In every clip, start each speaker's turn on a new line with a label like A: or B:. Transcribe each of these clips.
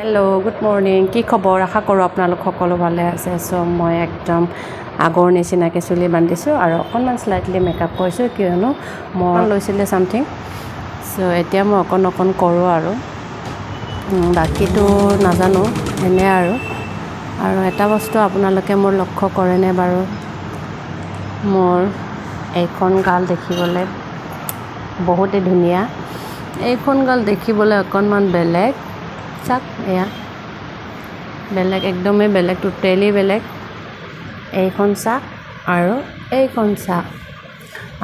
A: hello' good morning কি খবৰ আশা কৰোঁ আপোনালোক সকলো ভালে আছে চ' মই একদম আগৰ নিচিনাকৈ চুলি বান্ধিছোঁ আৰু অকণমান স্লাইটলি মেকআপ কৰিছোঁ কিয়নো মই লৈছিলে ছামথিং চ' এতিয়া মই অকণ কৰোঁ আৰু বাকীটো নাজানো এনে আৰু এটা বস্তু আপোনালোকে মোৰ লক্ষ্য কৰেনে বাৰু মোৰ এইখন গাল দেখিবলৈ বহুতেই ধুনীয়া এইখন গাল দেখিবলৈ অকণমান বেলেগ চাক এয়া বেলেগ একদমেই বেলেগ টোটেলি বেলেগ এইখন চাক আৰু এইখন চাক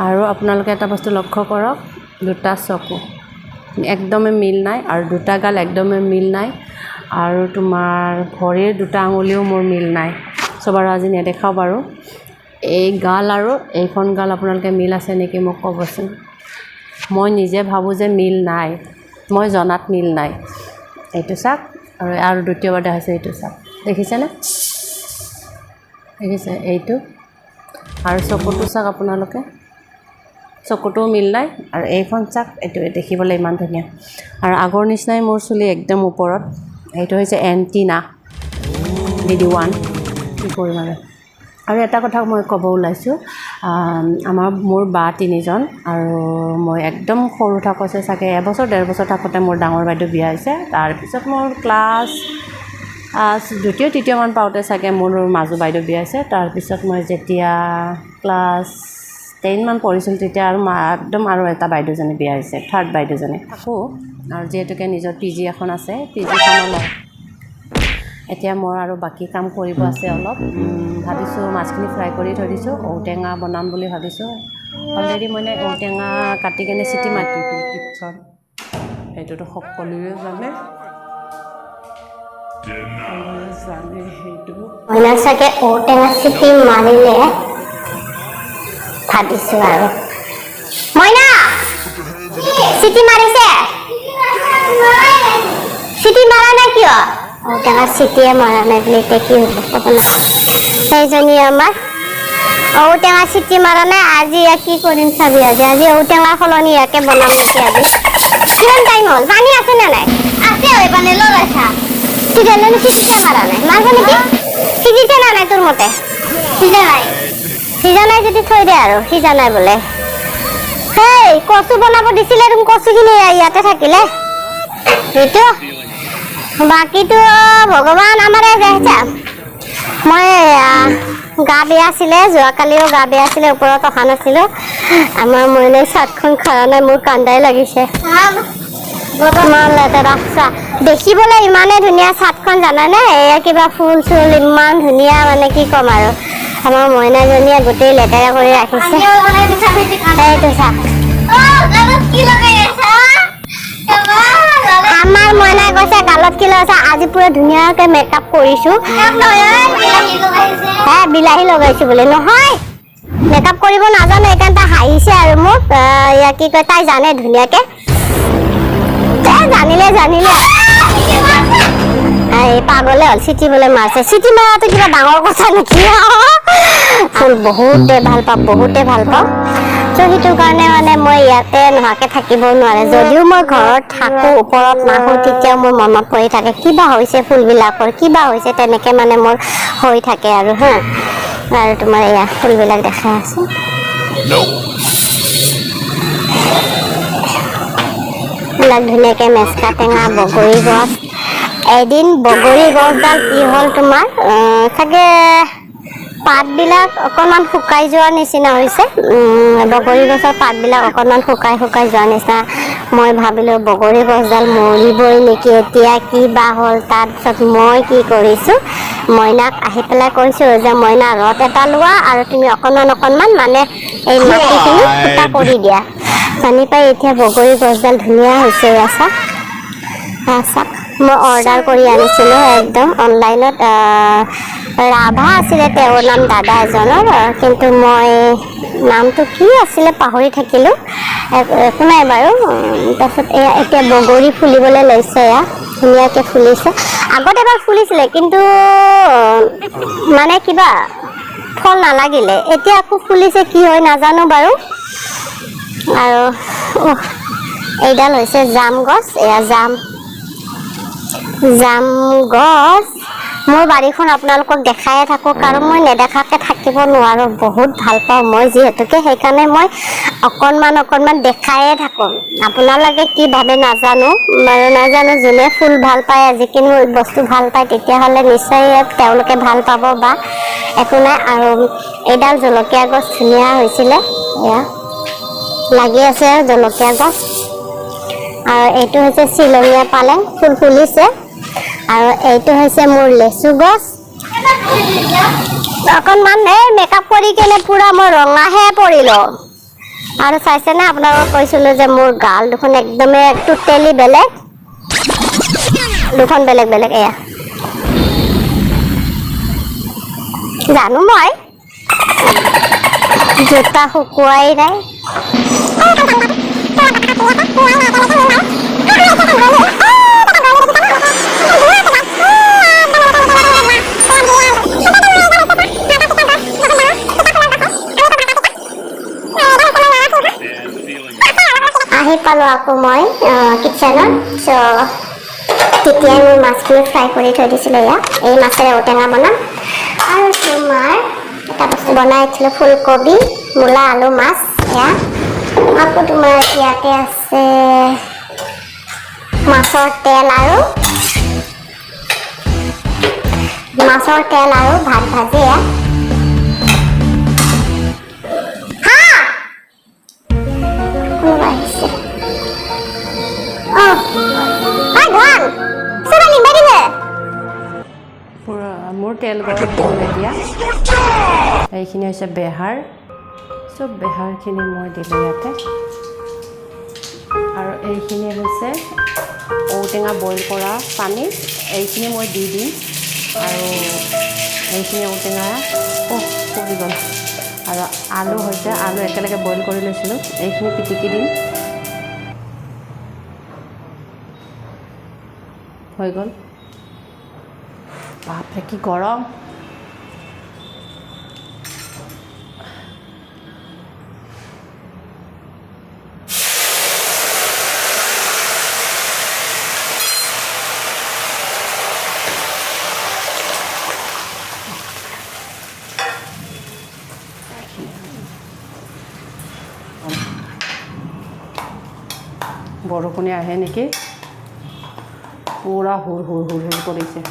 A: আৰু আপোনালোকে এটা বস্তু লক্ষ্য কৰক দুটা চকু একদমেই মিল নাই আৰু দুটা গাল একদমেই মিল নাই আৰু তোমাৰ ভৰিৰ দুটা আঙুলিও মোৰ মিল নাই চ' বাৰু আজি নেদেখাওঁ বাৰু এই গাল আৰু এইখন গাল আপোনালোকে মিল আছে নেকি মোক ক'বচোন মই নিজে ভাবোঁ যে মিল নাই মই জনাত মিল নাই এইটো চাক আৰু দ্বিতীয়বাৰ হৈছে এইটো চাক দেখিছেনে দেখিছে এইটো আৰু চকুটো চাক আপোনালোকে চকুটোও মিল নাই আৰু এইখন চাক এইটো দেখিবলৈ ইমান ধুনীয়া আৰু আগৰ নিচিনাই মোৰ চুলি একদম ওপৰত এইটো হৈছে এণ্টিনা DD1 কি কৰিম আৰু এটা কথা মই ক'ব ওলাইছোঁ মোৰ বা তিনিজন আৰু মই একদম সৰু থাকোঁতে চাগে এবছৰ ডেৰ বছৰ থাকোঁতে মোৰ ডাঙৰ বাইদেউ বিয়া হৈছে তাৰপিছত মোৰ ক্লাছ দ্বিতীয় তৃতীয়মান পাওঁতে চাগে মোৰ মাজু বাইদেউ বিয়া হৈছে তাৰপিছত মই যেতিয়া ক্লাছ 10 মান পঢ়িছিলোঁ তেতিয়া আৰু একদম আৰু এটা বাইদেউজনী বিয়া হৈছে থাৰ্ড বাইদেউজনী থাকোঁ আৰু যিহেতুকে নিজৰ PG এখন আছে PGখনৰ এতিয়া মোৰ আৰু বাকী কাম কৰিব আছে অলপ ভাবিছোঁ মাছখিনি ফ্ৰাই কৰি থৈ দিছোঁ ঔটেঙা বনাম বুলি ভাবিছোঁ অলৰেডি মই ঔটেঙা কাটি কেনে চিটি মাতি পিছত সেইটোতো সকলোৱে জানে সেইটো
B: মইনা চাগে ঔটেঙা চিটি মাৰিলে ভাবিছোঁ আৰু মইনা চিটি মাৰিছে চিটি মাৰা নাই কিয় ঔটেঙা চিটিয়ে মাৰা নাই বুলি এতিয়া কি হ'ব ক'ব নাপাওঁ সেইজনী আমাৰ ঔটেঙা চিটি মাৰা নাই আজি কি কৰিম চাবি আজি ঔটেঙা সলনি ইয়াকে বনাম নেকি আজি কিমান টাইম হ'ল পানী আছে নে নাই আছে হৈ পানী লগাইছা তেতিয়াহ'লে চিটিতে মাৰা নাই মাৰিব নেকি সিজিছে না নাই তোৰ মতে সিজা নাই যদি থৈ দে আৰু সিজা নাই বোলে সেই কচু বনাব দিছিলে তুমি কচুখিনি ইয়াতে থাকিলে সেইটো বাকীটো ভগৱান আমাৰে যাইছা মই গা বেয়া আছিলে যোৱাকালিও গা বেয়া আছিলে ওপৰত অহা নাছিলোঁ আমাৰ মইনাই চাটখন খোৱা নাই মোৰ কান্দাই লাগিছে ইমান লেতেৰা দেখিবলৈ ইমানেই ধুনীয়া চাটখন জানানে এয়া কিবা ফুল চুল ইমান ধুনীয়া মানে কি ক'ম আৰু আমাৰ মইনাজনীয়ে গোটেই লেতেৰা কৰি ৰাখিছে এইটো চাহ আমাৰ মইনাই কৈছে গালত কি লগাইছে আজি পুৰা ধুনীয়াকৈ মেকআপ কৰিছোঁ হে বিলাহী লগাইছোঁ বোলে নহয় মেকআপ কৰিব নাজানো সেইকাৰণে তাই হাঁহিছে আৰু মোক কি কয় তাই জানে ধুনীয়াকৈ জানিলে এই পাগলে হ'ল চিটি বোলে মাৰিছে চিটি মাৰাটো কিবা ডাঙৰ কথা নেকি ফুল বহুতে ভাল পাওঁ ত' সেইটো কাৰণে মানে মই ইয়াতে নোহোৱাকৈ থাকিব নোৱাৰে যদিও মই ঘৰত থাকোঁ ওপৰত নাহোঁ তেতিয়াও মোৰ মনত পৰি থাকে কিবা হৈছে ফুলবিলাকৰ কিবা হৈছে তেনেকৈ মানে মোৰ হৈ থাকে আৰু আৰু তোমাৰ এয়া ফুলবিলাক দেখাই আছোঁ এইবিলাক ধুনীয়াকৈ মেচকা টেঙা বগৰী গছ এদিন বগৰী গছডাল কি হ'ল তোমাৰ চাগে পাতবিলাক অকণমান শুকাই যোৱাৰ নিচিনা হৈছে বগৰী গছৰ পাতবিলাক অকণমান শুকাই যোৱাৰ নিচিনা মই ভাবিলোঁ বগৰী গছডাল মৰিবই নেকি এতিয়া কি বা হ'ল তাৰপিছত মই কি কৰিছোঁ মইনাক আহি পেলাই কৈছোঁ যে মইনা ৰদ এটা লোৱা আৰু তুমি অকণমান মানে এই মাটিখিনি ফুটা কৰি দিয়া পানী পাই এতিয়া বগৰী গছডাল ধুনীয়া হৈছে চাওক মই অৰ্ডাৰ কৰি আনিছিলোঁ একদম অনলাইনত ৰাভা আছিলে তেওঁৰ নাম দাদা এজনৰ কিন্তু মই নামটো কি আছিলে পাহৰি থাকিলোঁ একো নাই বাৰু তাৰপিছত এতিয়া বগৰী ফুলিবলৈ লৈছে ধুনীয়াকৈ ফুলিছে আগত এবাৰ ফুলিছিলে কিন্তু মানে কিবা ফল নালাগিলে এতিয়া আকৌ ফুলিছে কি হয় নাজানো বাৰু আৰু এইডাল হৈছে জাম গছ এয়া জাম জাম গছ মোৰ বাৰীখন আপোনালোকক দেখায়ে থাকোঁ কাৰণ মই নেদেখাকৈ থাকিব নোৱাৰোঁ বহুত ভাল পাওঁ মই যিহেতুকে সেইকাৰণে মই অকণমান দেখায়ে থাকোঁ আপোনালোকে কি ভাবে নাজানো যোনে ফুল ভাল পায় যিকোনো বস্তু ভাল পায় তেতিয়াহ'লে নিশ্চয় তেওঁলোকে ভাল পাব বা একো নাই আৰু এইডাল জলকীয়া গছ ধুনীয়া হৈছিলে এয়া লাগি আছে জলকীয়া গছ আৰু এইটো হৈছে শ্বিলঙীয়া পালেং ফুল ফুলিছে আৰু এইটো হৈছে মোৰ লেচু গছ অকণমান এই মেকআপ কৰি কেনে পুৰা মই ৰঙাহে পৰিলোঁ আৰু চাইছেনে আপোনালোকক কৈছিলোঁ যে মোৰ গাল দুখন একদমেই টোটেলি বেলেগ দুখন বেলেগ বেলেগ এয়া জানো মই জোতা শুকুৱাই নাই আহি পালোঁ আকৌ মই কিটচেনত চ' তেতিয়াই মই মাছখিনি ফ্ৰাই কৰি থৈ দিছিলোঁ এয়া এই মাছেৰে ঔটেঙা বনাম আৰু তোমাৰ এটা বস্তু বনাইছিলোঁ ফুলকবি মূলা আলু মাছ এয়া আকৌ তোমাৰ ইয়াতে আছে মাছৰ তেল আৰু ভাত ভাজি এয়া কোনোবা আহিছে
A: মোৰ তেল গৰম হ'ল এতিয়া এইখিনি হৈছে বেহাৰ চব বেহাৰখিনি মই দিলোঁ ইয়াতে আৰু এইখিনি হৈছে ঔটেঙা বইল কৰা পানী এইখিনি মই দি দিম আৰু এইখিনি ঔটেঙা পৰি গ'ল আৰু আলু হৈছে আলু একেলগে বইল কৰি লৈছিলোঁ এইখিনি পিটিকি দিম হৈ গ'ল বাপৰে কি গৰম বৰষুণে আহে নেকি পুৰা হুৰ কৰিছে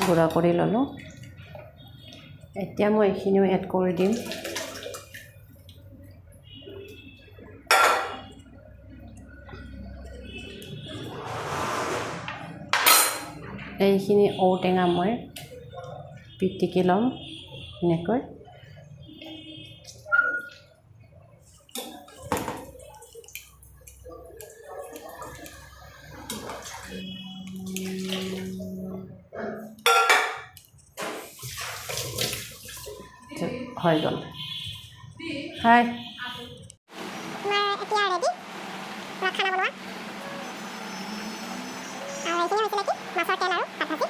A: গুড়া কৰি ল'লোঁ এতিয়া মই এইখিনিও এড কৰি দিম এইখিনি ঔটেঙা মই পিটিকি ল'ম এনেকৈ হৈ গ'ল হাই
B: এতিয়া ৰেডি পুৰা খানা বনোৱা আৰু এইখিনি হৈছিলে কি মাছৰ তেল আৰু ভাত ভাজি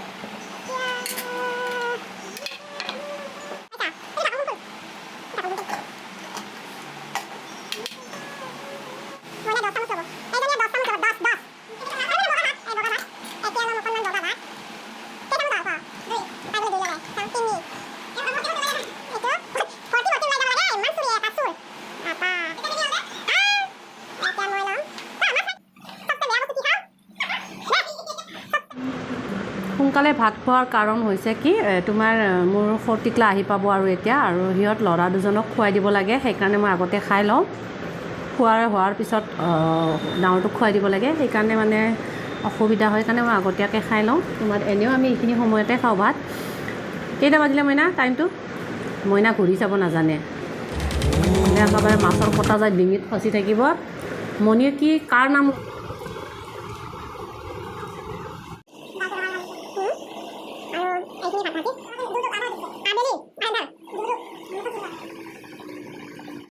A: সোনকালে ভাত খোৱাৰ কাৰণ হৈছে কি তোমাৰ মোৰ 40 ক্লা আহি পাব আৰু এতিয়া আৰু সিহঁত ল'ৰা দুজনক খুৱাই দিব লাগে সেইকাৰণে মই আগতে খাই লওঁ হোৱাৰ পিছত ডাঙৰটোক খুৱাই দিব লাগে সেইকাৰণে মানে অসুবিধা হয় কাৰণে মই আগতীয়াকৈ খাই লওঁ তোমাৰ এনেও আমি এইখিনি সময়তে খাওঁ ভাত কেইটা বাজিলে মইনা টাইমটো মইনা ঘূৰি চাব নাজানে একেবাৰে মাছৰ কটা যায় ডিঙিত ফচি থাকিব মণিয়ে কি কাৰ নাম